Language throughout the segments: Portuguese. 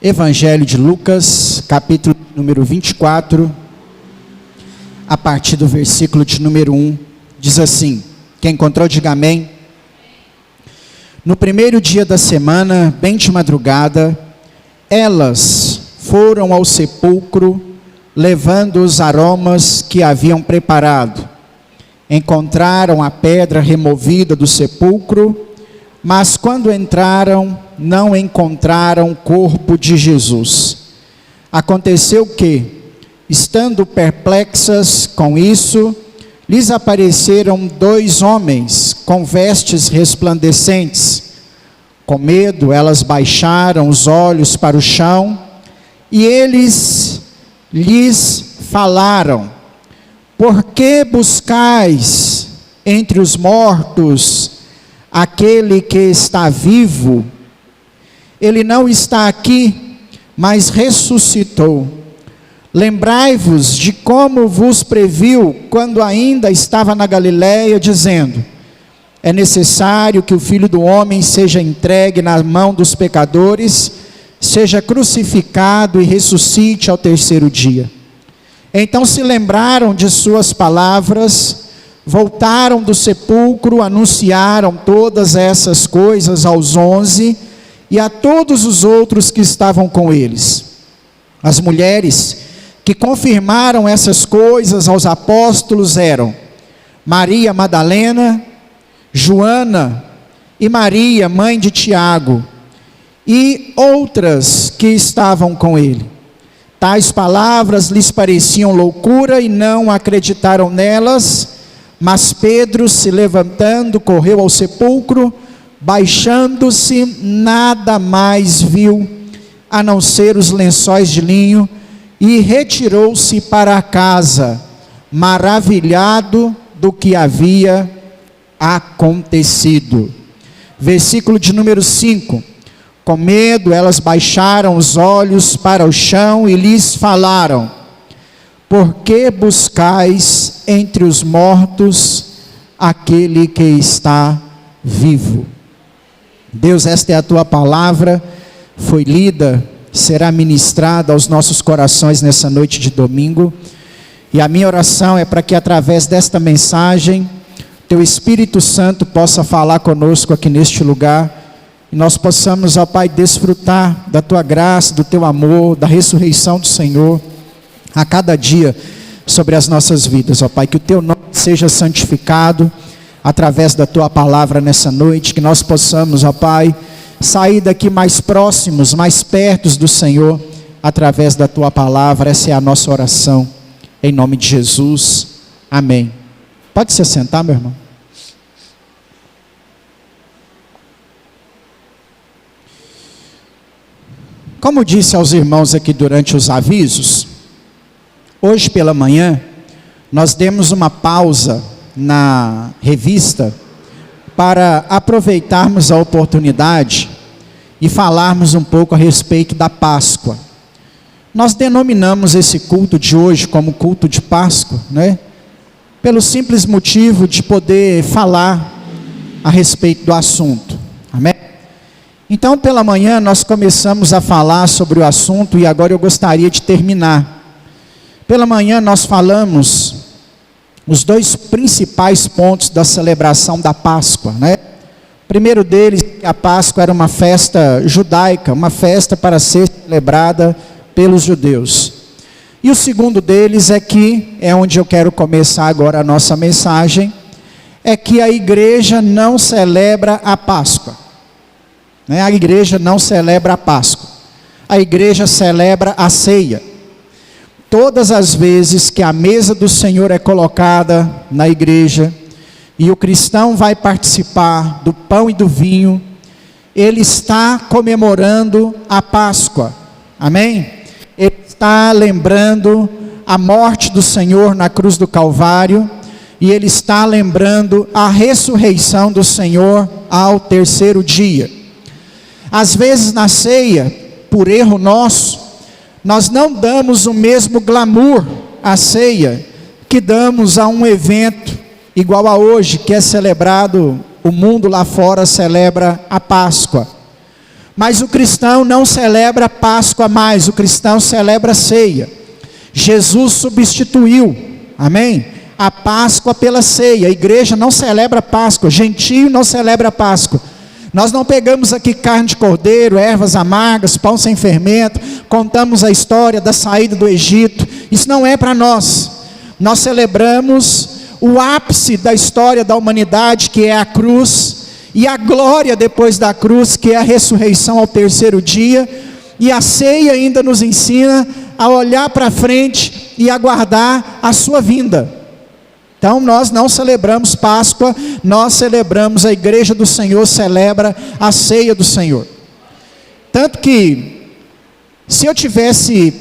Evangelho de Lucas, capítulo número 24, a partir do versículo de número 1, diz assim: quem encontrou, diga amém. No primeiro dia da semana, bem de madrugada, elas foram ao sepulcro, levando os aromas que haviam preparado. Encontraram a pedra removida do sepulcro, mas quando entraram, não encontraram o corpo de Jesus. Aconteceu que, estando perplexas com isso, lhes apareceram dois homens com vestes resplandecentes. Com medo, elas baixaram os olhos para o chão, e eles lhes falaram: por que buscais entre os mortos aquele que está vivo? Ele não está aqui, mas ressuscitou. Lembrai-vos de como vos previu quando ainda estava na Galileia, dizendo: é necessário que o Filho do Homem seja entregue na mão dos pecadores, seja crucificado e ressuscite ao terceiro dia. Então se lembraram de suas palavras, voltaram do sepulcro, anunciaram todas essas coisas aos 11 e a todos os outros que estavam com eles. As mulheres que confirmaram essas coisas aos apóstolos eram Maria Madalena, Joana e Maria, mãe de Tiago, e outras que estavam com ele. Tais palavras lhes pareciam loucura e não acreditaram nelas, mas Pedro, se levantando, correu ao sepulcro, baixando-se, nada mais viu, a não ser os lençóis de linho, e retirou-se para a casa, maravilhado do que havia acontecido. Versículo de número 5. Com medo, elas baixaram os olhos para o chão e lhes falaram: por que buscais entre os mortos aquele que está vivo? Deus, esta é a tua palavra, foi lida, será ministrada aos nossos corações nessa noite de domingo, e a minha oração é para que através desta mensagem, teu Espírito Santo possa falar conosco aqui neste lugar, e nós possamos, ó Pai, desfrutar da tua graça, do teu amor, da ressurreição do Senhor, a cada dia, sobre as nossas vidas, ó Pai, que o teu nome seja santificado, através da tua palavra nessa noite, que nós possamos, ó Pai, sair daqui mais próximos, mais perto do Senhor, através da tua palavra. Essa é a nossa oração, em nome de Jesus, amém. Pode se assentar, meu irmão. Como disse aos irmãos aqui durante os avisos, hoje pela manhã, nós demos uma pausa na revista para aproveitarmos a oportunidade e falarmos um pouco a respeito da Páscoa. Nós denominamos esse culto de hoje como culto de Páscoa, né? Pelo simples motivo de poder falar a respeito do assunto, amém? Então pela manhã nós começamos a falar sobre o assunto e agora eu gostaria de terminar. Pela manhã nós falamos os dois principais pontos da celebração da Páscoa, né? O primeiro deles, a Páscoa era uma festa judaica, uma festa para ser celebrada pelos judeus. E o segundo deles é que, é onde eu quero começar agora a nossa mensagem, é que a igreja não celebra a Páscoa, né? A igreja não celebra a Páscoa, a igreja celebra a ceia. Todas as vezes que a mesa do Senhor é colocada na igreja, e o cristão vai participar do pão e do vinho, ele está comemorando a Páscoa, amém? Ele está lembrando a morte do Senhor na cruz do Calvário, e ele está lembrando a ressurreição do Senhor ao terceiro dia. Às vezes na ceia, por erro nosso, nós não damos o mesmo glamour à ceia que damos a um evento igual a hoje, que é celebrado, o mundo lá fora celebra a Páscoa. Mas o cristão não celebra Páscoa mais, o cristão celebra ceia. Jesus substituiu, amém? A Páscoa pela ceia. A igreja não celebra Páscoa, gentio não celebra Páscoa. Nós não pegamos aqui carne de cordeiro, ervas amargas, pão sem fermento, contamos a história da saída do Egito. Isso não é para nós. Nós celebramos o ápice da história da humanidade, que é a cruz, e a glória depois da cruz, que é a ressurreição ao terceiro dia. E a ceia ainda nos ensina a olhar para frente e aguardar a sua vinda. Então nós não celebramos Páscoa, nós celebramos, a igreja do Senhor celebra a ceia do Senhor. Tanto que, se eu tivesse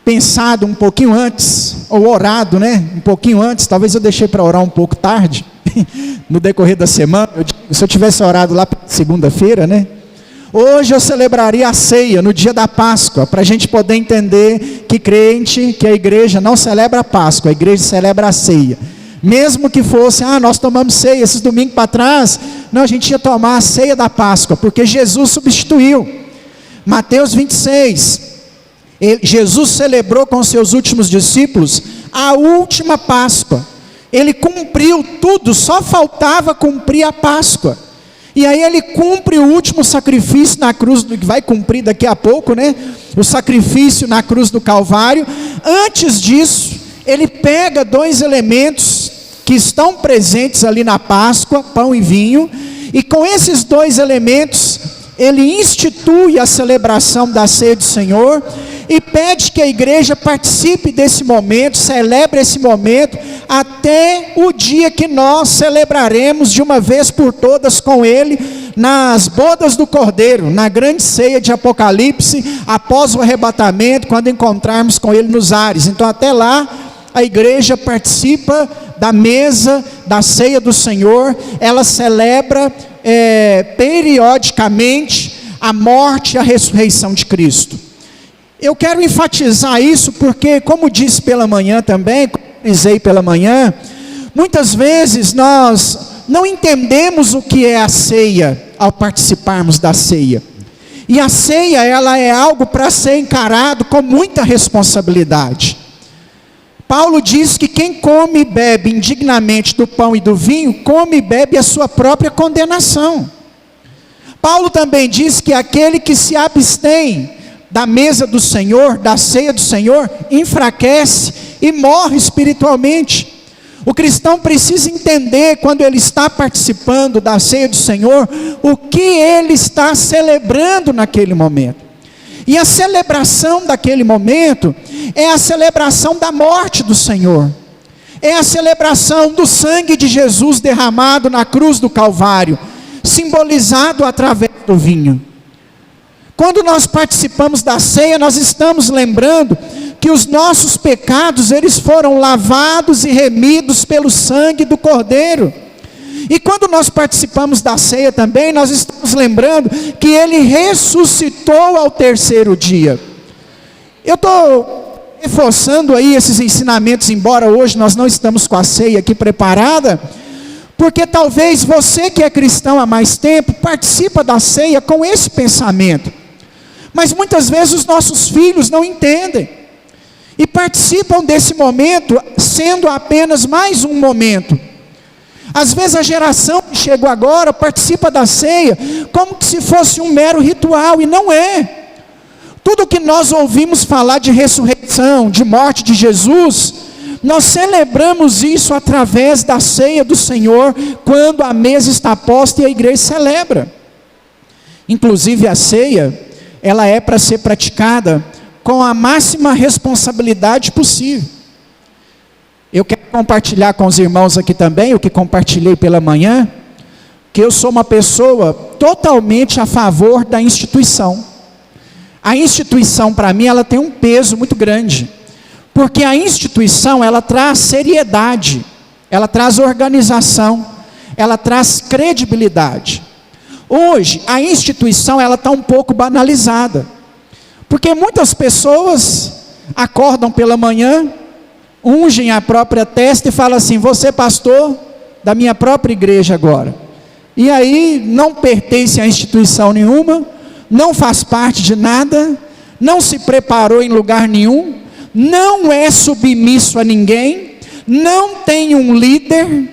pensado um pouquinho antes, ou orado, um pouquinho antes, talvez eu deixei para orar um pouco tarde, no decorrer da semana, se eu tivesse orado lá segunda-feira, hoje eu celebraria a ceia, no dia da Páscoa, para a gente poder entender que crente, que a igreja não celebra a Páscoa, a igreja celebra a ceia. Mesmo que fosse, nós tomamos ceia esses domingos para trás, não, a gente ia tomar a ceia da Páscoa, porque Jesus substituiu. Mateus 26, Jesus celebrou com seus últimos discípulos a última Páscoa. Ele cumpriu tudo, só faltava cumprir a Páscoa. E aí ele cumpre o último sacrifício na cruz, que vai cumprir daqui a pouco, o sacrifício na cruz do Calvário. Antes disso, ele pega dois elementos que estão presentes ali na Páscoa, pão e vinho, e com esses dois elementos, ele institui a celebração da ceia do Senhor, e pede que a igreja participe desse momento, celebre esse momento, até o dia que nós celebraremos de uma vez por todas com ele, nas bodas do Cordeiro, na grande ceia de Apocalipse, após o arrebatamento, quando encontrarmos com ele nos ares. Então até lá, a igreja participa da mesa, da ceia do Senhor, ela celebra periodicamente a morte e a ressurreição de Cristo. Eu quero enfatizar isso porque, como disse pela manhã também, como dizei pela manhã, muitas vezes nós não entendemos o que é a ceia ao participarmos da ceia. E a ceia, ela é algo para ser encarado com muita responsabilidade. Paulo diz que quem come e bebe indignamente do pão e do vinho, come e bebe a sua própria condenação. Paulo também diz que aquele que se abstém da mesa do Senhor, da ceia do Senhor, enfraquece e morre espiritualmente. O cristão precisa entender, quando ele está participando da ceia do Senhor, o que ele está celebrando naquele momento. E a celebração daquele momento é a celebração da morte do Senhor, é a celebração do sangue de Jesus derramado na cruz do Calvário, simbolizado através do vinho. Quando nós participamos da ceia, nós estamos lembrando que os nossos pecados, eles foram lavados e remidos pelo sangue do Cordeiro. E quando nós participamos da ceia também, nós estamos lembrando que ele ressuscitou ao terceiro dia. Eu estou reforçando aí esses ensinamentos, embora hoje nós não estamos com a ceia aqui preparada, porque talvez você que é cristão há mais tempo, participa da ceia com esse pensamento. Mas muitas vezes os nossos filhos não entendem, e participam desse momento, sendo apenas mais um momento. Às vezes a geração que chegou agora participa da ceia como se fosse um mero ritual, e não é. Tudo que nós ouvimos falar de ressurreição, de morte de Jesus, nós celebramos isso através da ceia do Senhor, quando a mesa está posta e a igreja celebra. Inclusive a ceia, ela é para ser praticada com a máxima responsabilidade possível. Eu quero compartilhar com os irmãos aqui também, o que compartilhei pela manhã, que eu sou uma pessoa totalmente a favor da instituição. A instituição, para mim, ela tem um peso muito grande, porque a instituição, ela traz seriedade, ela traz organização, ela traz credibilidade. Hoje, a instituição, ela está um pouco banalizada, porque muitas pessoas acordam pela manhã, ungem a própria testa e falam assim: você é pastor da minha própria igreja agora. E aí não pertence a instituição nenhuma, não faz parte de nada, não se preparou em lugar nenhum, não é submisso a ninguém, não tem um líder.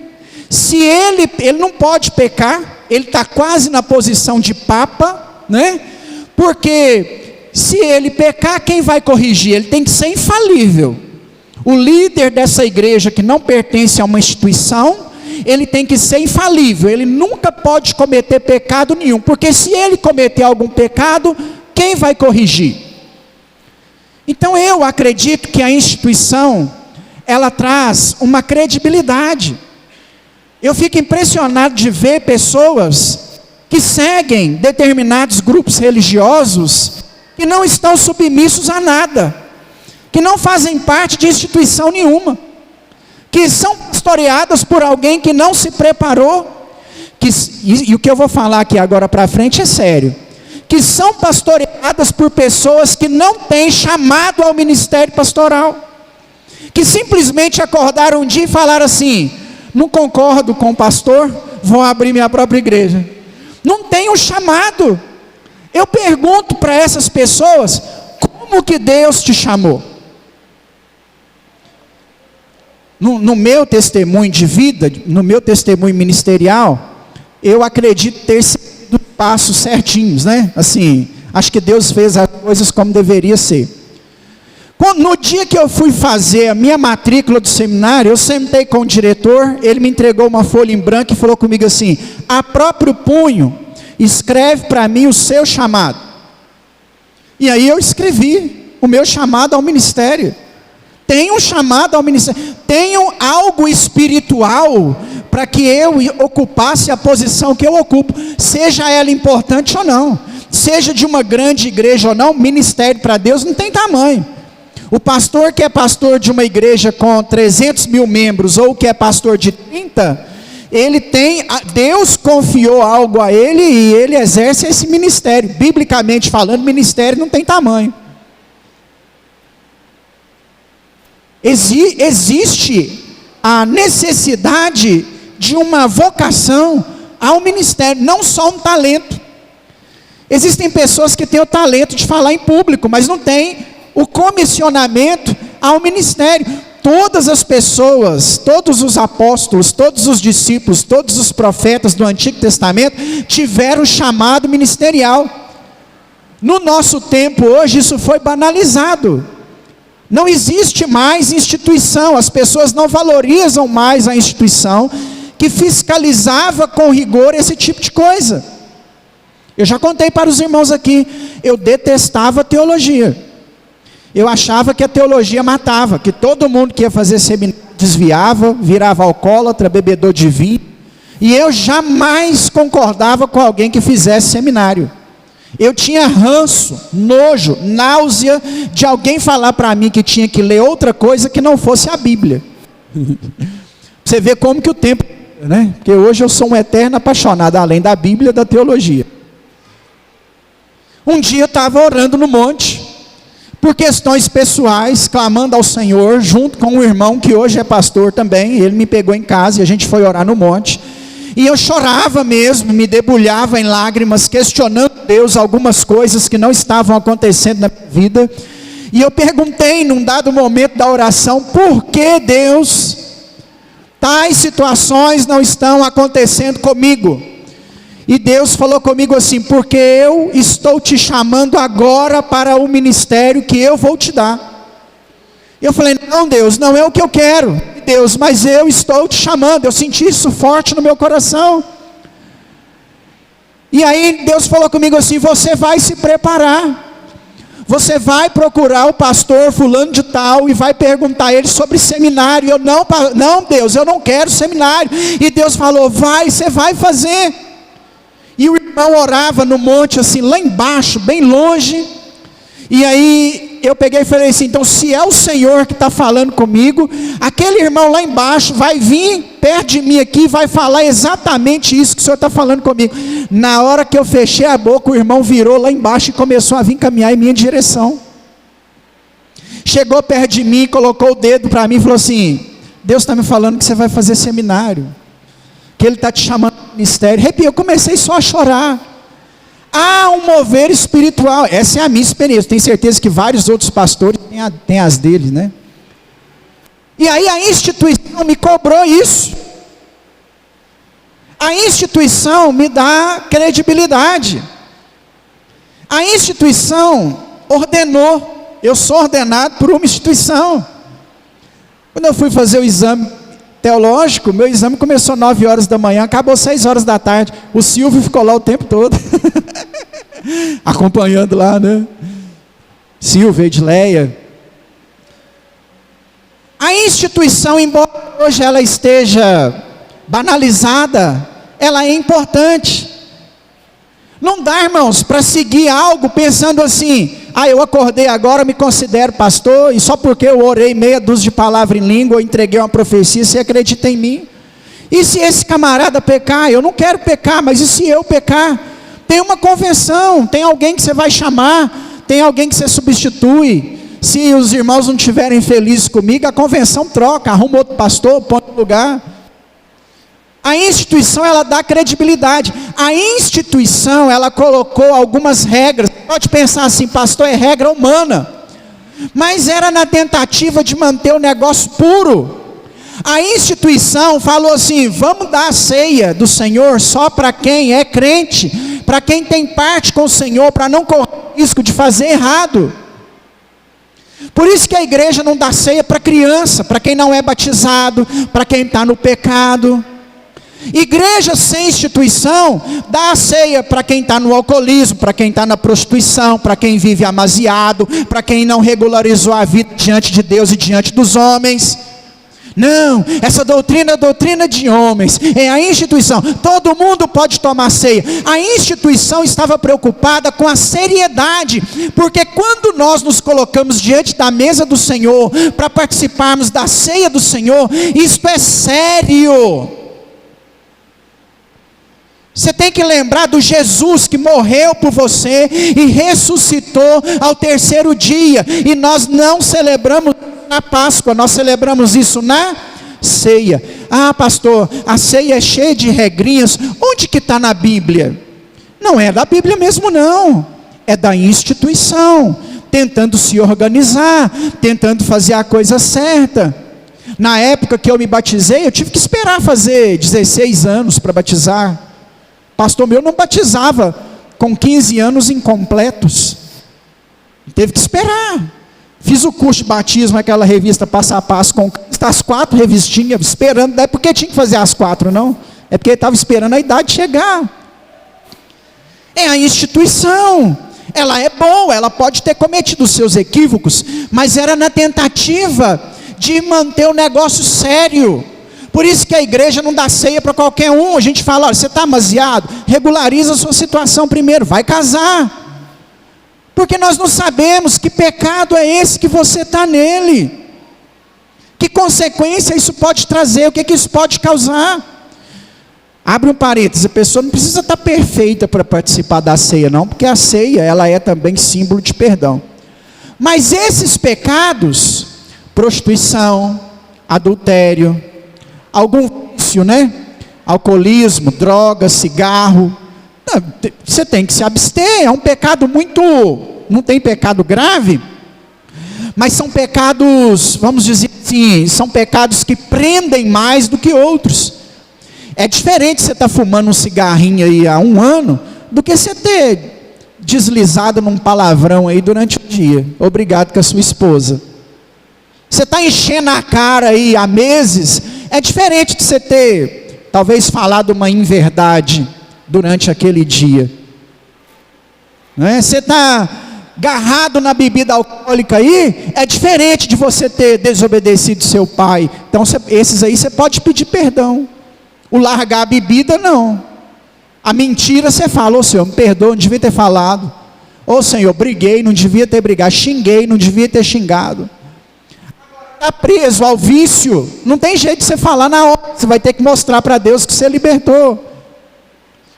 Se ele não pode pecar, ele está quase na posição de papa, né? Porque se ele pecar, quem vai corrigir? Ele tem que ser infalível. O líder dessa igreja que não pertence a uma instituição, ele tem que ser infalível, ele nunca pode cometer pecado nenhum, porque se ele cometer algum pecado, quem vai corrigir? Então eu acredito que a instituição, ela traz uma credibilidade. Eu fico impressionado de ver pessoas que seguem determinados grupos religiosos, que não estão submissos a nada, que não fazem parte de instituição nenhuma, que são pastoreadas por alguém que não se preparou, e o que eu vou falar aqui agora para frente é sério, que são pastoreadas por pessoas que não têm chamado ao ministério pastoral, que simplesmente acordaram um dia e falaram assim: não concordo com o pastor, vou abrir minha própria igreja. Não tem um chamado. Eu pergunto para essas pessoas: como que Deus te chamou? No meu testemunho de vida, no meu testemunho ministerial, eu acredito ter seguido passos certinhos, né? Assim, acho que Deus fez as coisas como deveria ser. No dia que eu fui fazer a minha matrícula do seminário, eu sentei com o diretor, ele me entregou uma folha em branco e falou comigo assim: a próprio punho, escreve para mim o seu chamado. E aí eu escrevi o meu chamado ao ministério. Tenho um chamado ao ministério, tenho algo espiritual para que eu ocupasse a posição que eu ocupo, seja ela importante ou não, seja de uma grande igreja ou não, ministério para Deus não tem tamanho. O pastor que é pastor de uma igreja com 300 mil membros, ou que é pastor de 30, Deus confiou algo a ele e ele exerce esse ministério. Biblicamente falando, ministério não tem tamanho. Existe a necessidade de uma vocação ao ministério, não só um talento. Existem pessoas que têm o talento de falar em público, mas não têm o comissionamento ao ministério. Todas as pessoas, todos os apóstolos, todos os discípulos, todos os profetas do Antigo Testamento tiveram chamado ministerial. No nosso tempo hoje isso foi banalizado. Não existe mais instituição, as pessoas não valorizam mais a instituição que fiscalizava com rigor esse tipo de coisa. Eu já contei para os irmãos aqui, eu detestava teologia. Eu achava que a teologia matava, que todo mundo que ia fazer seminário desviava, virava alcoólatra, bebedor de vinho, e eu jamais concordava com alguém que fizesse seminário. Eu tinha ranço, nojo, náusea de alguém falar para mim que tinha que ler outra coisa que não fosse a Bíblia. Você vê como que o tempo, né? Porque hoje eu sou um eterno apaixonado, além da Bíblia e da teologia. Um dia eu estava orando no monte, por questões pessoais, clamando ao Senhor, junto com um irmão que hoje é pastor também. Ele me pegou em casa e a gente foi orar no monte. E eu chorava mesmo, me debulhava em lágrimas, questionando Deus algumas coisas que não estavam acontecendo na minha vida. E eu perguntei num dado momento da oração: por que, Deus, tais situações não estão acontecendo comigo? E Deus falou comigo assim: porque eu estou te chamando agora para o ministério que eu vou te dar. Eu falei: não, Deus, não é o que eu quero, Deus, mas eu estou te chamando. Eu senti isso forte no meu coração. E aí Deus falou comigo assim: você vai se preparar, você vai procurar o pastor fulano de tal e vai perguntar a ele sobre seminário. Eu não, Deus, eu não quero seminário. E Deus falou: você vai fazer. E o irmão orava no monte assim, lá embaixo, bem longe. E aí eu peguei e falei assim: então se é o Senhor que está falando comigo, aquele irmão lá embaixo vai vir perto de mim aqui e vai falar exatamente isso que o Senhor está falando comigo. Na hora que eu fechei a boca, o irmão virou lá embaixo e começou a vir caminhar em minha direção. Chegou perto de mim, colocou o dedo para mim e falou assim: Deus está me falando que você vai fazer seminário, que Ele está te chamando para o ministério. Eu comecei só a chorar. Há um mover espiritual. Essa é a minha experiência. Tenho certeza que vários outros pastores têm as deles, né? E aí a instituição me cobrou isso. A instituição me dá credibilidade. A instituição ordenou. Eu sou ordenado por uma instituição. Quando eu fui fazer o exame teológico, meu exame começou 9 horas da manhã, acabou 6 horas da tarde. O Silvio ficou lá o tempo todo, acompanhando lá, né? Silvio, Edileia. A instituição, embora hoje ela esteja banalizada, ela é importante. Não dá, irmãos, para seguir algo pensando assim: eu acordei agora, me considero pastor, e só porque eu orei meia dúzia de palavras em língua, eu entreguei uma profecia, você acredita em mim? E se esse camarada pecar? Eu não quero pecar, mas e se eu pecar? Tem uma convenção, tem alguém que você vai chamar, tem alguém que você substitui. Se os irmãos não estiverem felizes comigo, a convenção troca, arruma outro pastor, põe no lugar. A instituição, ela dá credibilidade. A instituição, ela colocou algumas regras. Pode pensar assim: pastor, é regra humana. Mas era na tentativa de manter o negócio puro. A instituição falou assim: vamos dar a ceia do Senhor só para quem é crente, para quem tem parte com o Senhor, para não correr risco de fazer errado. Por isso que a igreja não dá ceia para criança, para quem não é batizado, para quem está no pecado. Igreja sem instituição dá a ceia para quem está no alcoolismo, para quem está na prostituição, para quem vive amaziado, para quem não regularizou a vida diante de Deus e diante dos homens. Não, essa doutrina é doutrina de homens, é a instituição. Todo mundo pode tomar ceia. A instituição estava preocupada com a seriedade, porque quando nós nos colocamos diante da mesa do Senhor para participarmos da ceia do Senhor, isto é sério. Você tem que lembrar do Jesus que morreu por você e ressuscitou ao 3º dia. E nós não celebramos na Páscoa, nós celebramos isso na ceia. Pastor, a ceia é cheia de regrinhas. Onde que está na Bíblia? Não é da Bíblia mesmo não. É da instituição, tentando se organizar, tentando fazer a coisa certa. Na época que eu me batizei, eu tive que esperar fazer 16 anos para batizar. Pastor meu não batizava com 15 anos incompletos. Teve que esperar. Fiz o curso de batismo, aquela revista Passo a Passo, com as 4 revistinhas, esperando. Não é porque tinha que fazer as 4, não. É porque estava esperando a idade chegar. É a instituição. Ela é boa, ela pode ter cometido os seus equívocos, mas era na tentativa de manter o negócio sério. Por isso que a igreja não dá ceia para qualquer um. A gente fala: olha, você está amaziado, regulariza a sua situação primeiro, vai casar. Porque nós não sabemos que pecado é esse que você está nele. Que consequência isso pode trazer, o que isso pode causar. Abre um parênteses, a pessoa não precisa estar perfeita para participar da ceia não, porque a ceia, ela é também símbolo de perdão. Mas esses pecados, prostituição, adultério, algum vício, né? Alcoolismo, droga, cigarro, você tem que se abster. É um pecado muito, não tem pecado grave, mas são pecados, vamos dizer assim, são pecados que prendem mais do que outros. É diferente você estar fumando um cigarrinho aí há 1 ano, do que você ter deslizado num palavrão aí durante o dia, obrigado com a sua esposa. Você está enchendo a cara aí há meses. É diferente de você ter, talvez, falado uma inverdade durante aquele dia. Não é? Você está agarrado na bebida alcoólica aí, é diferente de você ter desobedecido seu pai. Então, esses aí você pode pedir perdão. O largar a bebida, não. A mentira você fala: ô Senhor, me perdoa, não devia ter falado. Ô Senhor, briguei, não devia ter brigado. Xinguei, não devia ter xingado. Está preso ao vício, não tem jeito de você falar na hora, você vai ter que mostrar para Deus que você libertou.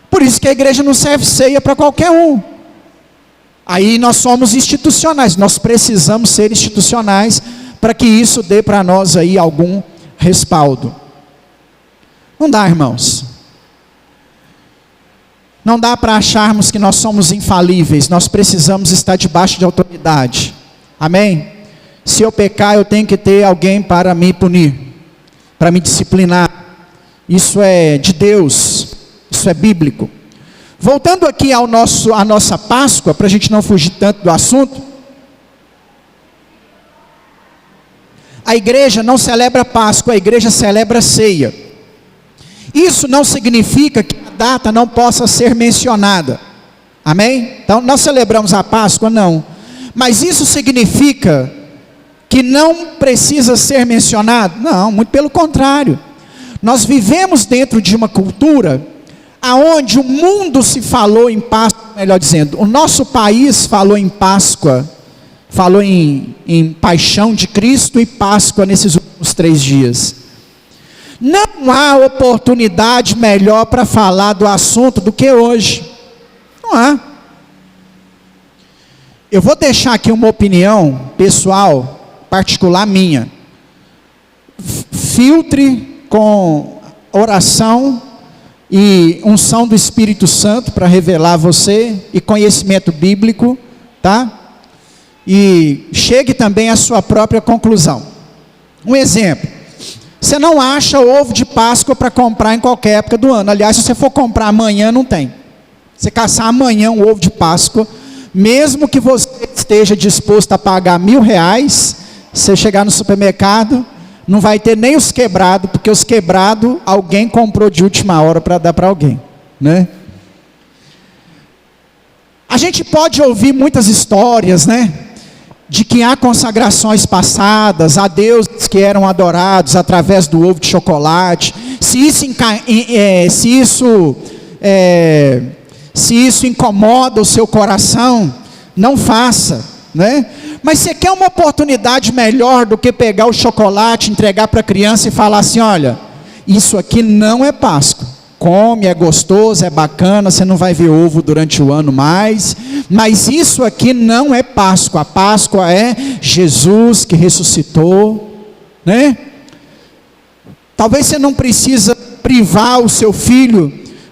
Por isso que a igreja não serve ceia para qualquer um. Aí nós somos institucionais, nós precisamos ser institucionais para que isso dê para nós aí algum respaldo. Não dá, irmãos. Não dá para acharmos que nós somos infalíveis, nós precisamos estar debaixo de autoridade. Amém? Se eu pecar, eu tenho que ter alguém para me punir, para me disciplinar. Isso é de Deus, isso é bíblico. Voltando aqui à nossa Páscoa, para a gente não fugir tanto do assunto. A igreja não celebra Páscoa, a igreja celebra ceia. Isso não significa que a data não possa ser mencionada. Amém? Então, nós celebramos a Páscoa? Não. Mas isso significa que não precisa ser mencionado? Não, muito pelo contrário. Nós vivemos dentro de uma cultura aonde o mundo se falou em Páscoa, melhor dizendo, o nosso país falou em Páscoa, falou em paixão de Cristo e Páscoa nesses últimos 3 dias. Não há oportunidade melhor para falar do assunto do que hoje. Não há. Eu vou deixar aqui uma opinião pessoal, particular minha. Filtre com oração e unção do Espírito Santo para revelar a você, e conhecimento bíblico, tá? E chegue também à sua própria conclusão. Um exemplo: você não acha ovo de Páscoa para comprar em qualquer época do ano. Aliás, se você for comprar amanhã, não tem. Você caçar amanhã um ovo de Páscoa, mesmo que você esteja disposto a pagar R$1.000, você chegar no supermercado, não vai ter nem os quebrados, porque os quebrados alguém comprou de última hora para dar para alguém, né? A gente pode ouvir muitas histórias, né? De que há consagrações passadas, a deuses que eram adorados através do ovo de chocolate. Se isso incomoda o seu coração, não faça, né? Mas você quer uma oportunidade melhor do que pegar o chocolate, entregar para a criança e falar assim: olha, isso aqui não é Páscoa. Come, é gostoso, é bacana, você não vai ver ovo durante o ano mais, mas isso aqui não é Páscoa. A Páscoa é Jesus que ressuscitou, né? Talvez você não precisa privar o seu filho,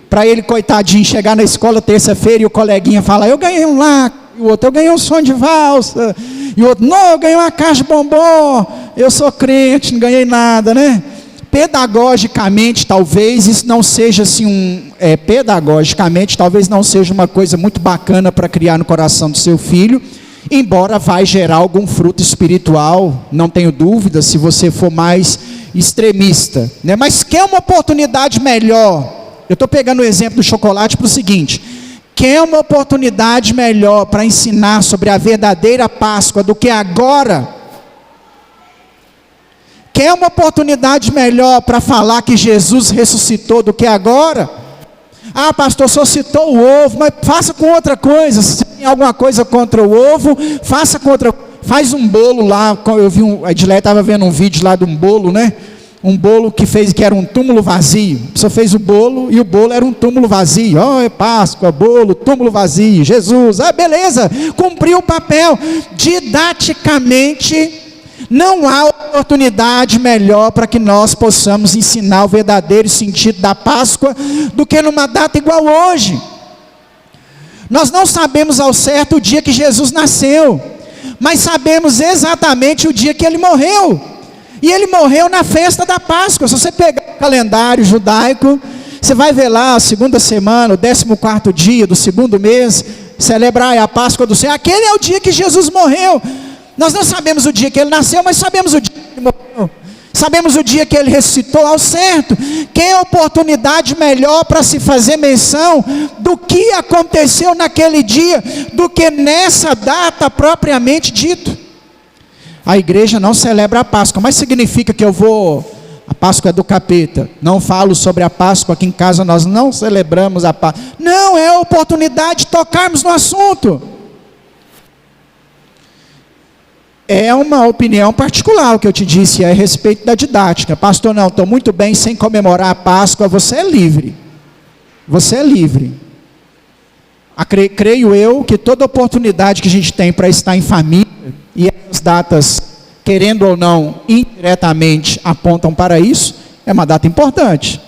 para ele, coitadinho, chegar na escola terça-feira e o coleguinha falar: eu ganhei um lá, e o outro: eu ganhei um som de valsa, e o outro: não, eu ganhei uma caixa de bombom, eu sou crente, não ganhei nada, né? Pedagogicamente, talvez isso não seja assim pedagogicamente, talvez não seja uma coisa muito bacana para criar no coração do seu filho, embora vai gerar algum fruto espiritual, não tenho dúvida, se você for mais extremista, né? Mas quer uma oportunidade melhor? Eu estou pegando o exemplo do chocolate para o seguinte: quer uma oportunidade melhor para ensinar sobre a verdadeira Páscoa do que agora? Quer uma oportunidade melhor para falar que Jesus ressuscitou do que agora? Ah, pastor, só citou o ovo, mas faça com outra coisa. Se tem alguma coisa contra o ovo, faça com outra. Faz um bolo lá. Eu vi a Edileia estava vendo um vídeo lá de um bolo, né? Um bolo que era um túmulo vazio. A pessoa fez o bolo e o bolo era um túmulo vazio. É Páscoa, bolo, túmulo vazio, Jesus. Beleza, cumpriu o papel. Didaticamente, não há oportunidade melhor para que nós possamos ensinar o verdadeiro sentido da Páscoa do que numa data igual hoje. Nós não sabemos ao certo o dia que Jesus nasceu, mas sabemos exatamente o dia que ele morreu. E ele morreu na festa da Páscoa. Se você pegar o calendário judaico, você vai ver lá a segunda semana, o 14º dia do segundo mês, celebrar a Páscoa do Senhor. Aquele é o dia que Jesus morreu. Nós não sabemos o dia que ele nasceu, mas sabemos o dia que ele morreu. Sabemos o dia que ele ressuscitou ao certo. Que oportunidade melhor para se fazer menção do que aconteceu naquele dia, do que nessa data propriamente dito. A igreja não celebra a Páscoa, mas significa que a Páscoa é do capeta. Não falo sobre a Páscoa, aqui em casa nós não celebramos a Páscoa. Não, é a oportunidade de tocarmos no assunto. É uma opinião particular, o que eu te disse é a respeito da didática. Pastor, não, estou muito bem sem comemorar a Páscoa. Você é livre. Você é livre. Creio eu que toda oportunidade que a gente tem para estar em família, e as datas, querendo ou não, indiretamente apontam para isso, é uma data importante.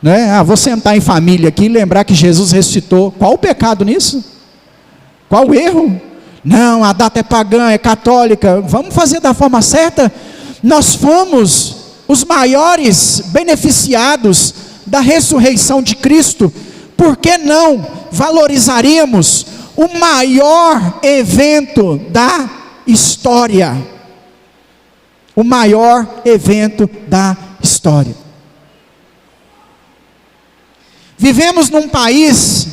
né? Vou sentar em família aqui e lembrar que Jesus ressuscitou. Qual o pecado nisso? Qual o erro? Não, a data é pagã, é católica. Vamos fazer da forma certa? Nós fomos os maiores beneficiados da ressurreição de Cristo. Por que não valorizaríamos o maior evento da história? O maior evento da história. Vivemos num país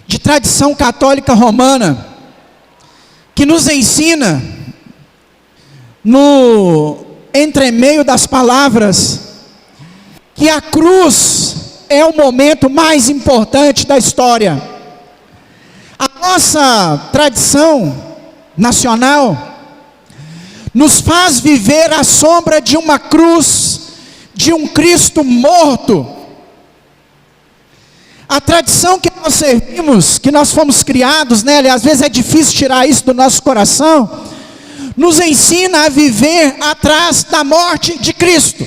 de tradição católica romana, que nos ensina, no entremeio das palavras, que a cruz é o momento mais importante da história. A nossa tradição nacional nos faz viver à sombra de uma cruz, de um Cristo morto. A tradição que nós servimos, que nós fomos criados nela, e às vezes é difícil tirar isso do nosso coração, nos ensina a viver atrás da morte de Cristo.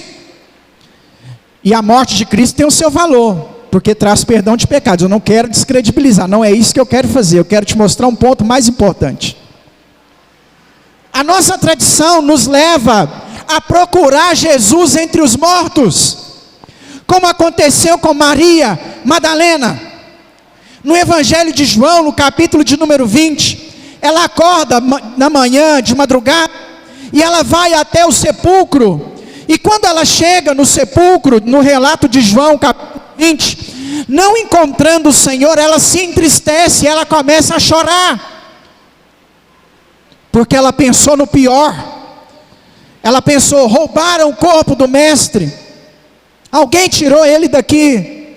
E a morte de Cristo tem o seu valor, porque traz perdão de pecados. Eu não quero descredibilizar, não é isso que eu quero fazer. Eu quero te mostrar um ponto mais importante. A nossa tradição nos leva a procurar Jesus entre os mortos, como aconteceu com Maria Madalena. No Evangelho de João, no capítulo de número 20, ela acorda na manhã, de madrugada, e ela vai até o sepulcro. E quando ela chega no sepulcro, no relato de João, capítulo 20, não encontrando o Senhor, ela se entristece, ela começa a chorar, porque ela pensou no pior. Ela pensou: roubaram o corpo do mestre, alguém tirou ele daqui.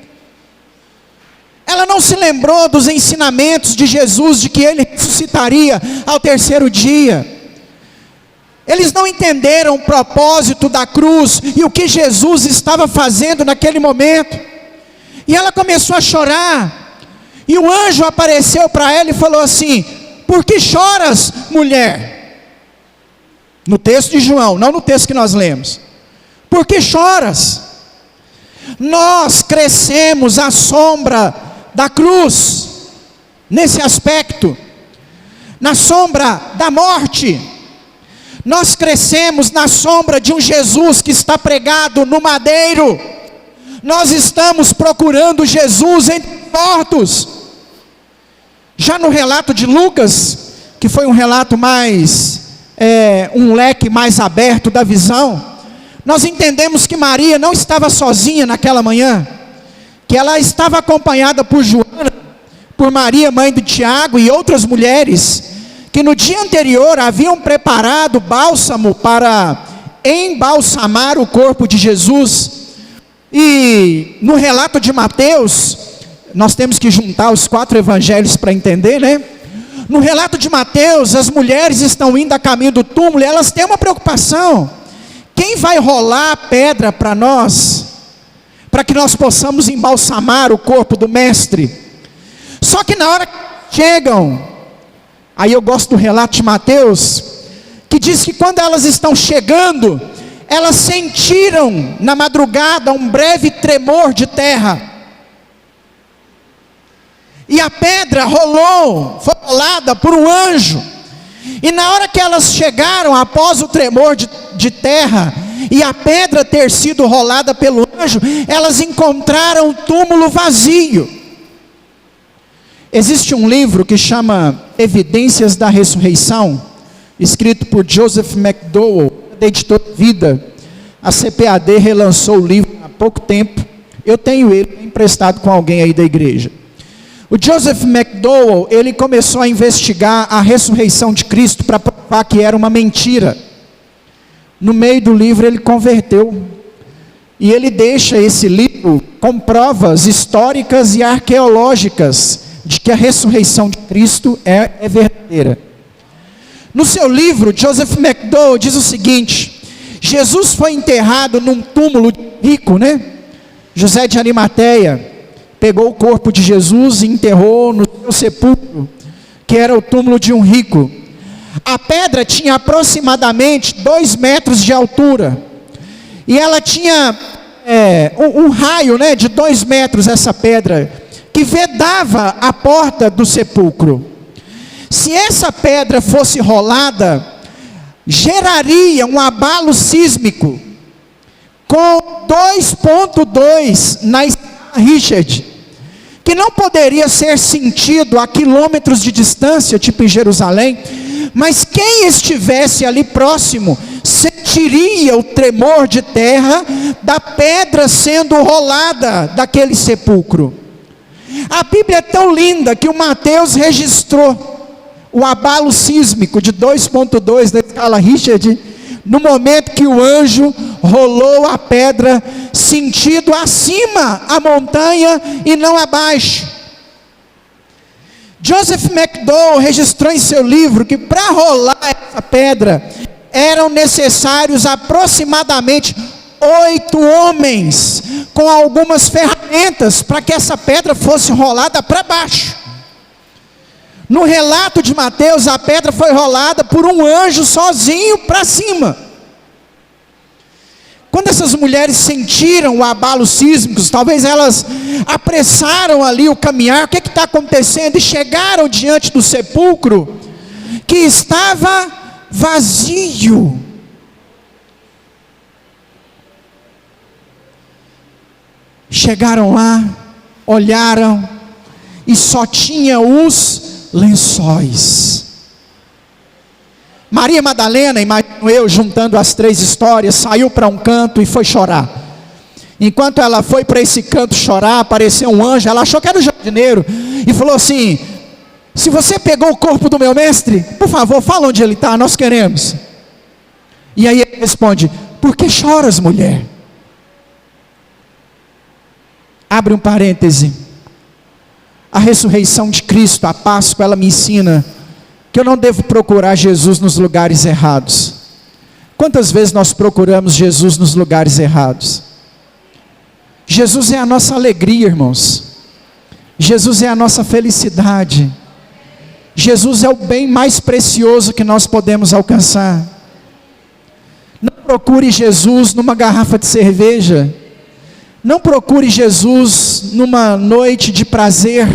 Ela não se lembrou dos ensinamentos de Jesus, de que ele ressuscitaria ao terceiro dia. Eles não entenderam o propósito da cruz e o que Jesus estava fazendo naquele momento. E ela começou a chorar. E o anjo apareceu para ela e falou assim: por que choras, mulher? No texto de João, não no texto que nós lemos. Por que choras? Nós crescemos à sombra da cruz, nesse aspecto, na sombra da morte. Nós crescemos na sombra de um Jesus que está pregado no madeiro. Nós estamos procurando Jesus entre os mortos. Já no relato de Lucas, que foi um relato mais, um leque mais aberto da visão, nós entendemos que Maria não estava sozinha naquela manhã, que ela estava acompanhada por Joana, por Maria, mãe de Tiago, e outras mulheres, que no dia anterior haviam preparado bálsamo para embalsamar o corpo de Jesus. E no relato de Mateus, nós temos que juntar os 4 evangelhos para entender, né? No relato de Mateus, as mulheres estão indo a caminho do túmulo, e elas têm uma preocupação: quem vai rolar a pedra para nós, para que nós possamos embalsamar o corpo do mestre? Só que na hora que chegam, aí eu gosto do relato de Mateus, que diz que quando elas estão chegando, elas sentiram na madrugada um breve tremor de terra, e a pedra rolou, foi rolada por um anjo. E na hora que elas chegaram, após o tremor de terra, e a pedra ter sido rolada pelo anjo, elas encontraram um túmulo vazio. Existe um livro que chama Evidências da Ressurreição, escrito por Joseph McDowell, da editora Vida. A CPAD relançou o livro há pouco tempo. Eu tenho ele emprestado com alguém aí da igreja. O Joseph McDowell, ele começou a investigar a ressurreição de Cristo para provar que era uma mentira. No meio do livro ele converteu. E ele deixa esse livro com provas históricas e arqueológicas de que a ressurreição de Cristo é verdadeira. No seu livro, Joseph McDowell diz o seguinte: Jesus foi enterrado num túmulo rico, né? José de Arimateia pegou o corpo de Jesus e enterrou no seu sepulcro, que era o túmulo de um rico. A pedra tinha aproximadamente 2 metros de altura, E ela tinha um raio, né, de 2 metros, essa pedra, que vedava a porta do sepulcro. Se essa pedra fosse rolada, geraria um abalo sísmico com 2,2 na escala Richter, que não poderia ser sentido a quilômetros de distância, tipo em Jerusalém, mas quem estivesse ali próximo sentiria o tremor de terra da pedra sendo rolada daquele sepulcro. A Bíblia é tão linda que o Mateus registrou o abalo sísmico de 2,2 da escala Richter, no momento que o anjo rolou a pedra, sentido acima a montanha e não abaixo. Joseph McDowell registrou em seu livro que para rolar essa pedra, eram necessários aproximadamente 8 homens, com algumas ferramentas, para que essa pedra fosse rolada para baixo. No relato de Mateus, a pedra foi rolada por um anjo sozinho para cima. Quando essas mulheres sentiram o abalo sísmico, talvez elas apressaram ali o caminhar, o que está acontecendo? E chegaram diante do sepulcro, que estava vazio. Chegaram lá, olharam, e só tinha os lençóis. Maria Madalena, imagino eu, juntando as 3 histórias, saiu para um canto e foi chorar. Enquanto ela foi para esse canto chorar, apareceu um anjo, ela achou que era o jardineiro, e falou assim: se você pegou o corpo do meu mestre, por favor, fala onde ele está, nós queremos. E aí ele responde: por que choras, mulher? Abre um parêntese. A ressurreição de Cristo, a Páscoa, ela me ensina que eu não devo procurar Jesus nos lugares errados. Quantas vezes nós procuramos Jesus nos lugares errados? Jesus é a nossa alegria, irmãos. Jesus é a nossa felicidade. Jesus é o bem mais precioso que nós podemos alcançar. Não procure Jesus numa garrafa de cerveja. Não procure Jesus numa noite de prazer.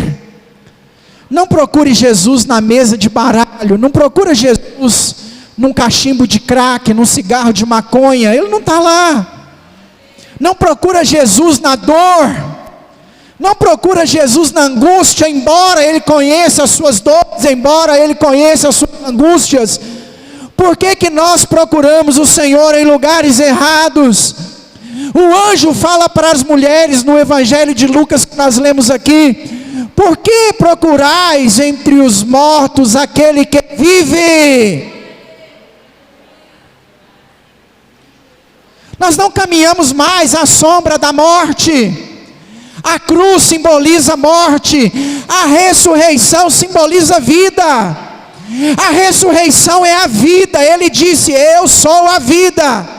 Não procure Jesus na mesa de baralho. Não procure Jesus num cachimbo de crack, num cigarro de maconha. Ele não está lá. Não procura Jesus na dor. Não procura Jesus na angústia, embora Ele conheça as suas dores, embora Ele conheça as suas angústias. Por que que nós procuramos o Senhor em lugares errados? O anjo fala para as mulheres no Evangelho de Lucas que nós lemos aqui: por que procurais entre os mortos aquele que vive? Nós não caminhamos mais à sombra da morte. A cruz simboliza a morte, a ressurreição simboliza a vida. A ressurreição é a vida. Ele disse: eu sou a vida.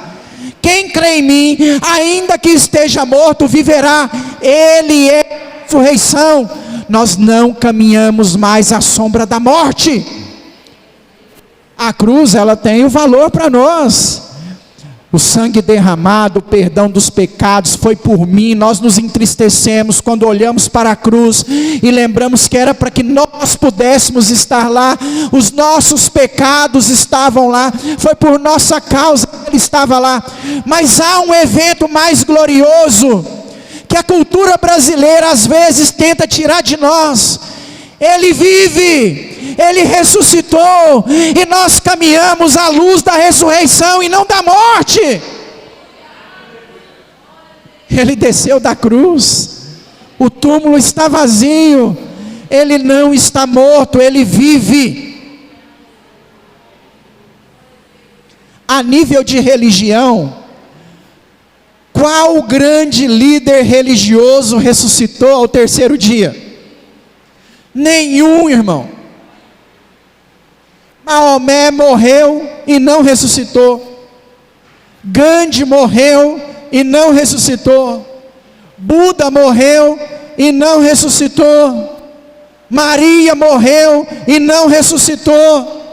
Quem crê em mim, ainda que esteja morto, viverá. Ele é a ressurreição. Nós não caminhamos mais à sombra da morte. A cruz, ela tem o valor para nós. O sangue derramado, o perdão dos pecados foi por mim. Nós nos entristecemos quando olhamos para a cruz e lembramos que era para que nós pudéssemos estar lá. Os nossos pecados estavam lá, foi por nossa causa que Ele estava lá. Mas há um evento mais glorioso que a cultura brasileira às vezes tenta tirar de nós. Ele vive. Ele ressuscitou, e nós caminhamos à luz da ressurreição e não da morte. Ele desceu da cruz, o túmulo está vazio, Ele não está morto, Ele vive. A nível de religião, qual grande líder religioso ressuscitou ao 3º dia? Nenhum, irmão. Maomé morreu e não ressuscitou. Gandhi morreu e não ressuscitou. Buda morreu e não ressuscitou. Maria morreu e não ressuscitou.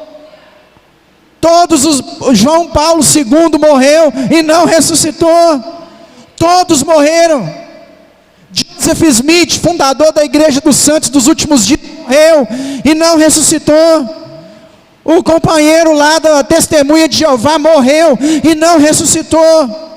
João Paulo II morreu e não ressuscitou. Todos morreram. Joseph Smith, fundador da Igreja dos Santos dos Últimos Dias, morreu e não ressuscitou. O companheiro lá da Testemunha de Jeová morreu e não ressuscitou.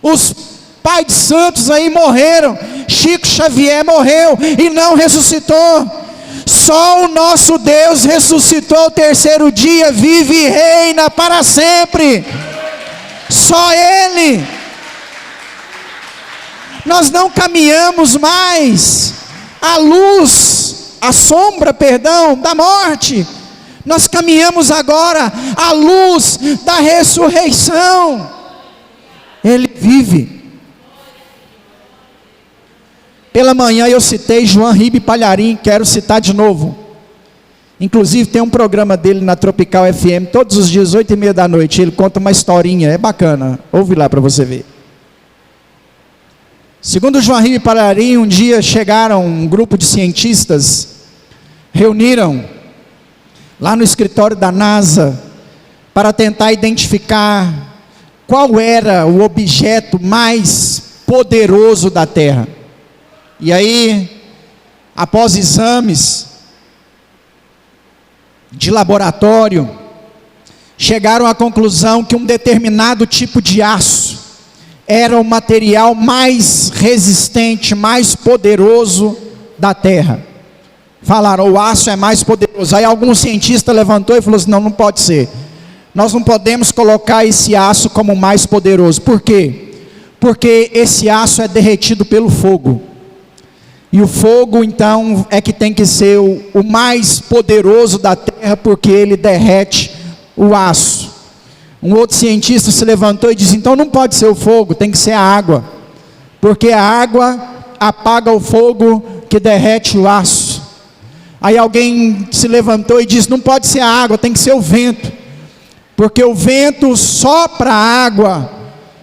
Os pais de santos aí morreram. Chico Xavier morreu e não ressuscitou. Só o nosso Deus ressuscitou ao terceiro dia, vive e reina para sempre. Só Ele. Nós não caminhamos mais à luz, à sombra, perdão, da morte. Nós caminhamos agora à luz da ressurreição. Ele vive. Pela manhã eu citei João Ribe Palharim, quero citar de novo. Inclusive tem um programa dele na Tropical FM, todos os dias, 8h30 da noite, ele conta uma historinha, é bacana, ouve lá para você ver. Segundo João Ribe Palharim, um dia chegaram um grupo de cientistas, reuniram lá no escritório da NASA, para tentar identificar qual era o objeto mais poderoso da Terra. E aí, após exames de laboratório, chegaram à conclusão que um determinado tipo de aço era o material mais resistente, mais poderoso da Terra. Falaram, o aço é mais poderoso. Aí algum cientista levantou e falou assim, não pode ser. Nós não podemos colocar esse aço como o mais poderoso. Por quê? Porque esse aço é derretido pelo fogo. E o fogo, então, é que tem que ser o mais poderoso da terra, porque ele derrete o aço. Um outro cientista se levantou e disse, então não pode ser o fogo, tem que ser a água. Porque a água apaga o fogo que derrete o aço. Aí alguém se levantou e disse, não pode ser a água, tem que ser o vento. Porque o vento sopra a água,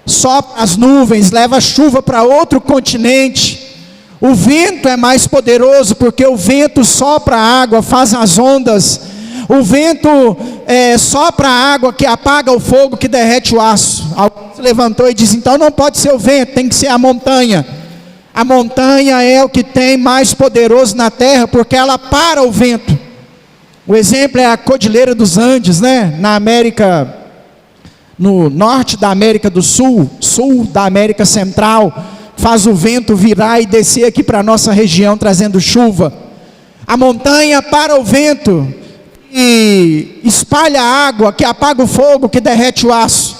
sopra as nuvens, leva a chuva para outro continente. O vento é mais poderoso, porque o vento sopra a água, faz as ondas. O vento sopra a água que apaga o fogo que derrete o aço. Alguém se levantou e disse, então não pode ser o vento, tem que ser a montanha. A montanha é o que tem mais poderoso na terra, porque ela para o vento. O exemplo é a Cordilheira dos Andes, né? Na América, no norte da América do Sul, sul da América Central, faz o vento virar e descer aqui para a nossa região, trazendo chuva. A montanha para o vento e espalha a água, que apaga o fogo, que derrete o aço.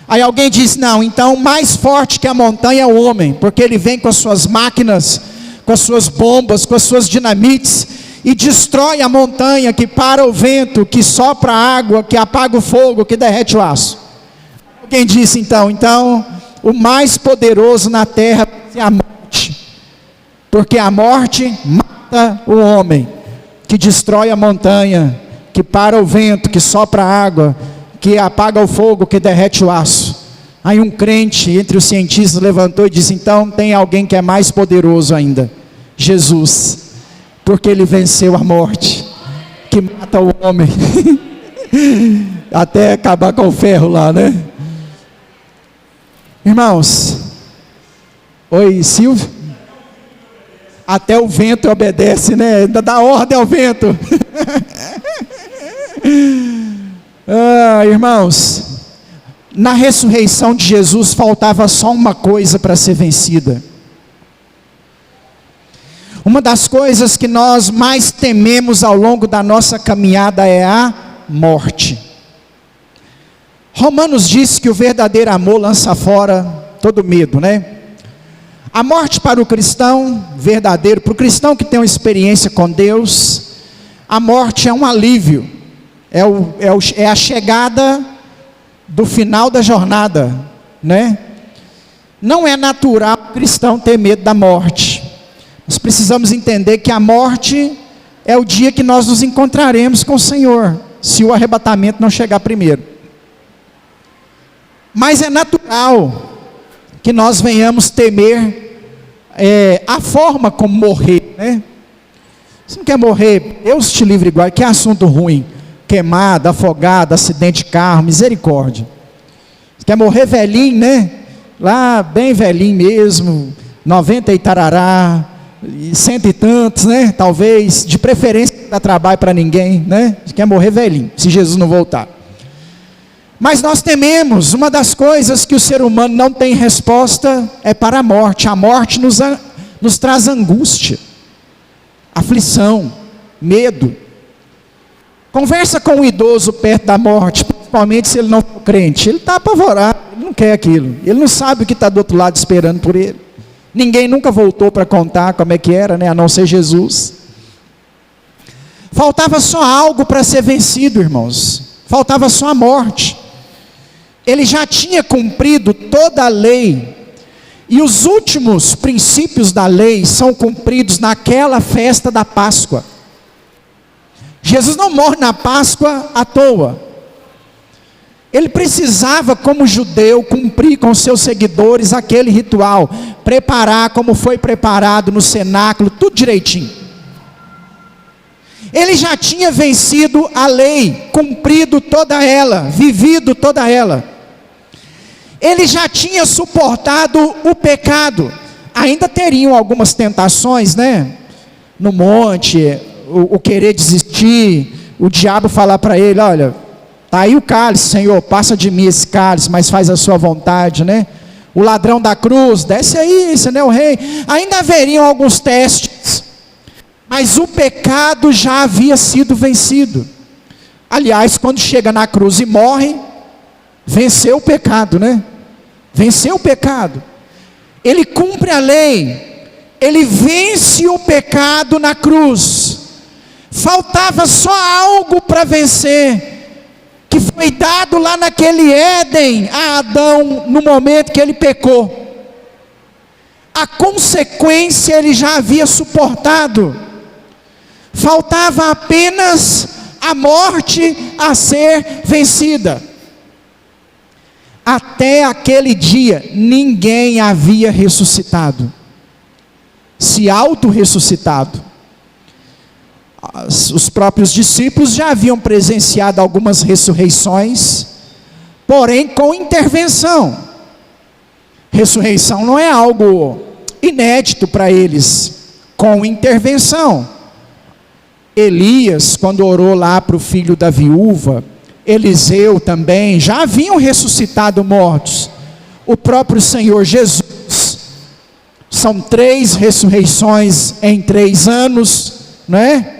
Aí alguém diz, não, então mais forte que a montanha é o homem, porque ele vem com as suas máquinas, com as suas bombas, com as suas dinamites, e destrói a montanha, que para o vento, que sopra a água, que apaga o fogo, que derrete o aço. Alguém disse então, o mais poderoso na terra é a morte, porque a morte mata o homem, que destrói a montanha, que para o vento, que sopra a água, que apaga o fogo, que derrete o aço. Aí um crente entre os cientistas levantou e disse, então tem alguém que é mais poderoso ainda, Jesus, porque ele venceu a morte, que mata o homem, até acabar com o ferro lá, né? Irmãos, oi Silvio, até o vento obedece, né? Ainda dá ordem ao vento. Irmãos, na ressurreição de Jesus faltava só uma coisa para ser vencida. Uma das coisas que nós mais tememos ao longo da nossa caminhada é a morte. Romanos diz que o verdadeiro amor lança fora todo medo, né? A morte para o cristão verdadeiro, para o cristão que tem uma experiência com Deus, a morte é um alívio, é a chegada do final da jornada, né? Não é natural o cristão ter medo da morte. Nós precisamos entender que a morte é o dia que nós nos encontraremos com o Senhor, se o arrebatamento não chegar primeiro. Mas é natural que nós venhamos temer a forma como morrer, né? Você não quer morrer, Deus te livre igual, que assunto ruim. queimado, afogado, acidente de carro, misericórdia. Quer morrer velhinho, né? Lá, bem velhinho mesmo, 90 e tarará, e cento e tantos, né? Talvez, de preferência, não dá trabalho para ninguém, né? Quer morrer velhinho, se Jesus não voltar. Mas nós tememos, uma das coisas que o ser humano não tem resposta é para a morte. A morte nos traz angústia, aflição, medo. Conversa com um idoso perto da morte, principalmente se ele não for crente. Ele está apavorado, ele não quer aquilo. Ele não sabe o que está do outro lado esperando por ele. Ninguém nunca voltou para contar como é que era, né? A não ser Jesus. Faltava só algo para ser vencido, irmãos. Faltava só a morte. Ele já tinha cumprido toda a lei. E os últimos princípios da lei são cumpridos naquela festa da Páscoa. Jesus não morre na Páscoa à toa. Ele precisava, como judeu, cumprir com seus seguidores aquele ritual, preparar como foi preparado no cenáculo, tudo direitinho. Ele já tinha vencido a lei, cumprido toda ela, vivido toda ela. Ele já tinha suportado o pecado. Ainda teriam algumas tentações, né? No monte, o querer desistir, o diabo falar para ele: olha, está aí o cálice, Senhor, passa de mim esse cálice, mas faz a sua vontade, né? O ladrão da cruz, desce aí, você não é o rei. Ainda haveriam alguns testes, mas o pecado já havia sido vencido. Aliás, quando chega na cruz e morre, venceu o pecado, né? Venceu o pecado. Ele cumpre a lei, ele vence o pecado na cruz. Faltava só algo para vencer, que foi dado lá naquele Éden a Adão, no momento que ele pecou. A consequência ele já havia suportado. Faltava apenas a morte a ser vencida. Até aquele dia, ninguém havia ressuscitado, se auto-ressuscitado. Os próprios discípulos já haviam presenciado algumas ressurreições, porém com intervenção. Ressurreição não é algo inédito para eles, com intervenção. Elias, quando orou lá para o filho da viúva, Eliseu também, já haviam ressuscitado mortos. O próprio Senhor Jesus, são 3 ressurreições em 3 anos, não é?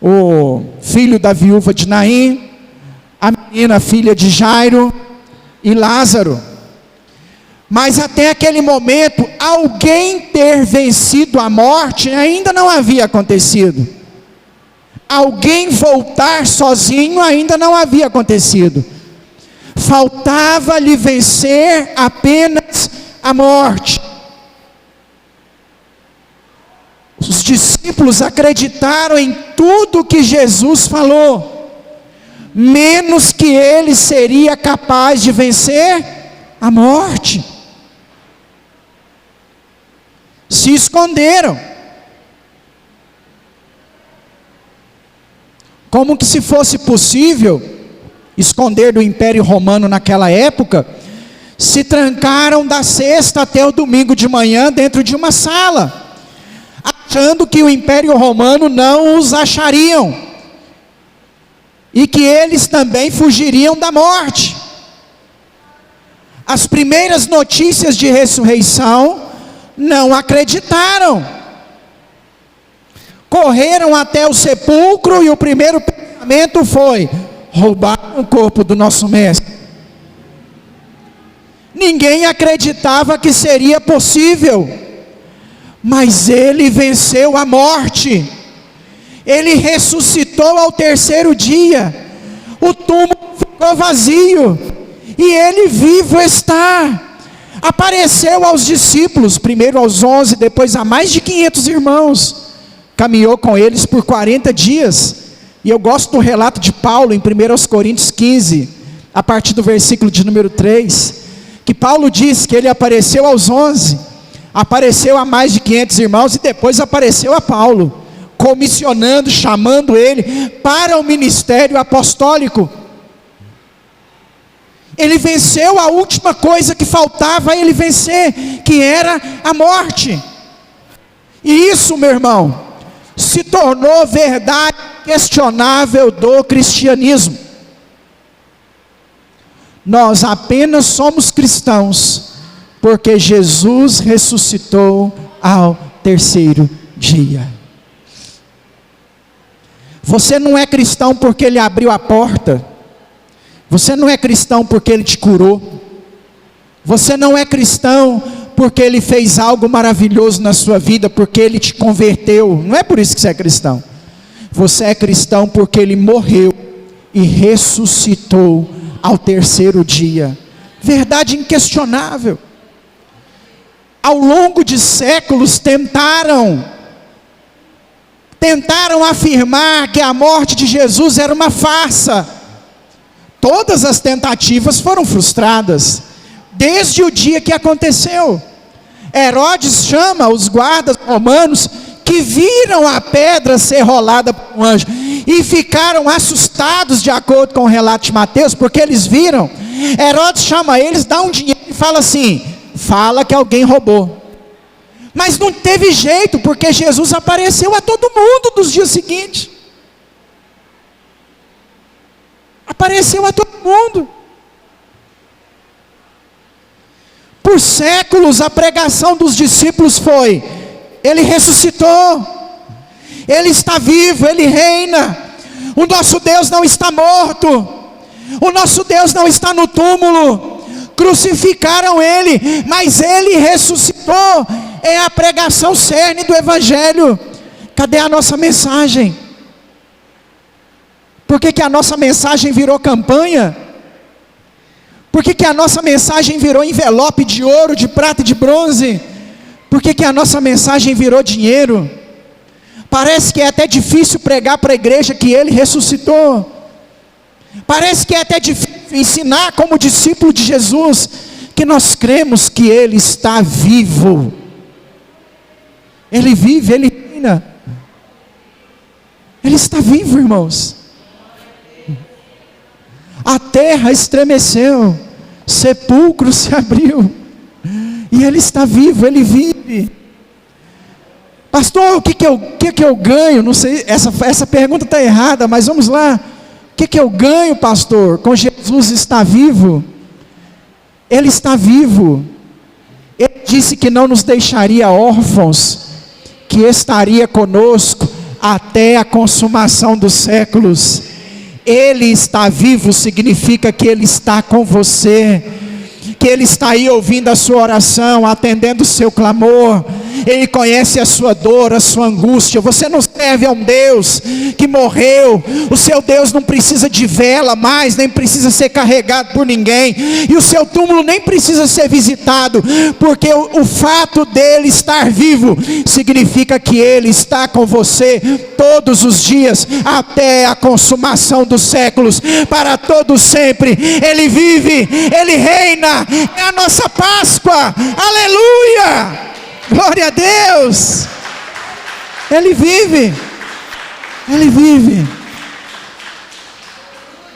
O filho da viúva de Naim, a menina filha de Jairo e Lázaro. Mas até aquele momento, alguém ter vencido a morte ainda não havia acontecido. Alguém voltar sozinho ainda não havia acontecido. Faltava-lhe vencer apenas a morte. Os discípulos acreditaram em tudo que Jesus falou, menos que ele seria capaz de vencer a morte. Se esconderam. Como que se fosse possível esconder do Império Romano naquela época, se trancaram da sexta até o domingo de manhã dentro de uma sala, achando que o Império Romano não os achariam, e que eles também fugiriam da morte. As primeiras notícias de ressurreição não acreditaram. Correram até o sepulcro e o primeiro pensamento foi: roubaram o corpo do nosso mestre. Ninguém acreditava que seria possível, mas ele venceu a morte. Ele ressuscitou ao 3º dia. O túmulo ficou vazio e ele vivo está. Apareceu aos discípulos, primeiro aos 11, depois a mais de 500 irmãos. Caminhou com eles por 40 dias, e eu gosto do relato de Paulo em 1 Coríntios 15, a partir do versículo de número 3, que Paulo diz que ele apareceu aos 11, apareceu a mais de 500 irmãos, e depois apareceu a Paulo, comissionando, chamando ele para o ministério apostólico. Ele venceu a última coisa que faltava ele vencer, que era a morte. E isso, meu irmão, se tornou verdade questionável do cristianismo. Nós apenas somos cristãos porque Jesus ressuscitou ao terceiro dia. Você não é cristão porque ele abriu a porta. Você não é cristão porque ele te curou. Você não é cristão porque ele fez algo maravilhoso na sua vida, porque ele te converteu. Não é por isso que você é cristão. Você é cristão porque ele morreu e ressuscitou ao terceiro dia. Verdade inquestionável. Ao longo de séculos tentaram afirmar que a morte de Jesus era uma farsa. Todas as tentativas foram frustradas, desde o dia que aconteceu. Herodes chama os guardas romanos que viram a pedra ser rolada por um anjo e ficaram assustados, de acordo com o relato de Mateus, porque eles viram. Herodes chama eles, dá um dinheiro e fala assim: fala que alguém roubou. Mas não teve jeito, porque Jesus apareceu a todo mundo nos dias seguintes. Apareceu a todo mundo. Por séculos a pregação dos discípulos foi: ele ressuscitou, ele está vivo, ele reina, o nosso Deus não está morto, o nosso Deus não está no túmulo. Crucificaram ele, mas ele ressuscitou. É a pregação cerne do evangelho. Cadê a nossa mensagem? Por que a nossa mensagem virou campanha? Por que a nossa mensagem virou envelope de ouro, de prata e de bronze? Por que a nossa mensagem virou dinheiro? Parece que é até difícil pregar para a igreja que ele ressuscitou. Parece que é até difícil ensinar como discípulo de Jesus que nós cremos que ele está vivo. Ele vive, ele reina. Ele está vivo, irmãos. A terra estremeceu, sepulcro se abriu, e ele está vivo, ele vive. Pastor, o que eu ganho? Não sei, essa pergunta está errada, mas vamos lá. O que eu ganho, pastor, com Jesus estar vivo? Ele está vivo. Ele disse que não nos deixaria órfãos, que estaria conosco até a consumação dos séculos. Ele está vivo significa que ele está com você, que ele está aí ouvindo a sua oração, atendendo o seu clamor. Ele conhece a sua dor, a sua angústia. Você não serve a um Deus que morreu. O seu Deus não precisa de vela mais, nem precisa ser carregado por ninguém, e o seu túmulo nem precisa ser visitado, porque o fato dele estar vivo significa que ele está com você todos os dias, até a consumação dos séculos, para todo sempre. Ele vive, ele reina, é a nossa Páscoa. Aleluia! Glória a Deus. Ele vive. Ele vive.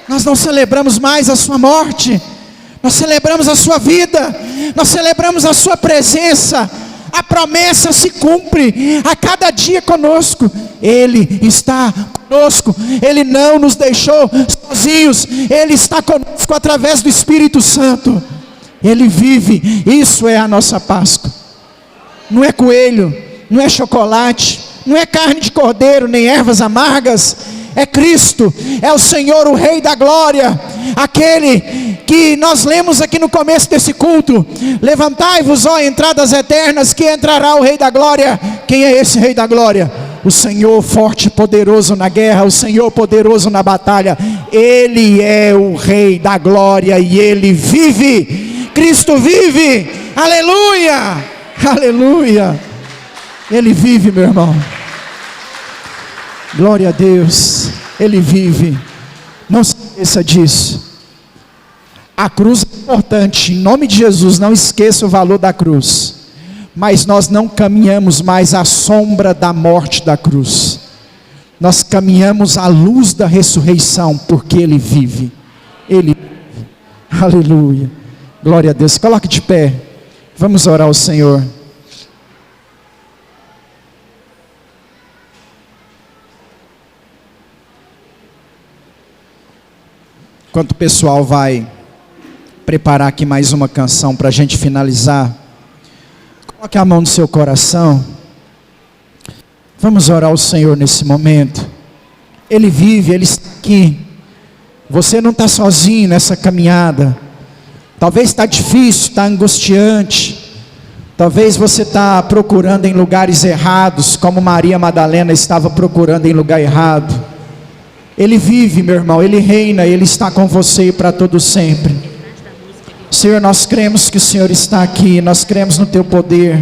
Nós não celebramos mais a sua morte, nós celebramos a sua vida, nós celebramos a sua presença. A promessa se cumpre a cada dia conosco. Ele está conosco, ele não nos deixou sozinhos, ele está conosco através do Espírito Santo. Ele vive. Isso é a nossa Páscoa. Não é coelho, não é chocolate, não é carne de cordeiro, nem ervas amargas. É Cristo, é o Senhor, o Rei da Glória, aquele que nós lemos aqui no começo desse culto: levantai-vos, ó entradas eternas, que entrará o Rei da Glória. Quem é esse Rei da Glória? O Senhor forte e poderoso na guerra, o Senhor poderoso na batalha. Ele é o Rei da Glória e ele vive. Cristo vive. Aleluia! Aleluia, ele vive, meu irmão. Glória a Deus, ele vive. Não se esqueça disso. A cruz é importante, em nome de Jesus, não esqueça o valor da cruz. Mas nós não caminhamos mais à sombra da morte da cruz. Nós caminhamos à luz da ressurreição, porque Ele vive. Ele vive. Aleluia. Glória a Deus. Coloque de pé. Vamos orar ao Senhor. Enquanto o pessoal vai preparar aqui mais uma canção para a gente finalizar, coloque a mão no seu coração. Vamos orar ao Senhor nesse momento. Ele vive, Ele está aqui. Você não está sozinho nessa caminhada. Talvez está difícil, está angustiante. Talvez você está procurando em lugares errados, como Maria Madalena estava procurando em lugar errado. Ele vive, meu irmão, Ele reina, Ele está com você para todo sempre. Senhor, nós cremos que o Senhor está aqui, nós cremos no Teu poder,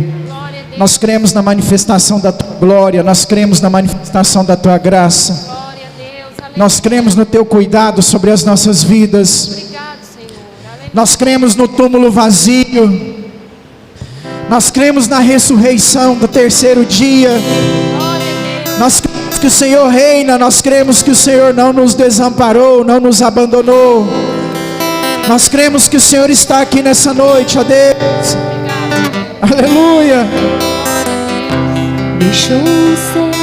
nós cremos na manifestação da Tua glória, nós cremos na manifestação da Tua graça, nós cremos no Teu cuidado sobre as nossas vidas, nós cremos no túmulo vazio, nós cremos na ressurreição do terceiro dia, nós cremos que o Senhor reina, nós cremos que o Senhor não nos desamparou, não nos abandonou, nós cremos que o Senhor está aqui nessa noite, ó Deus. Aleluia. Deixou ser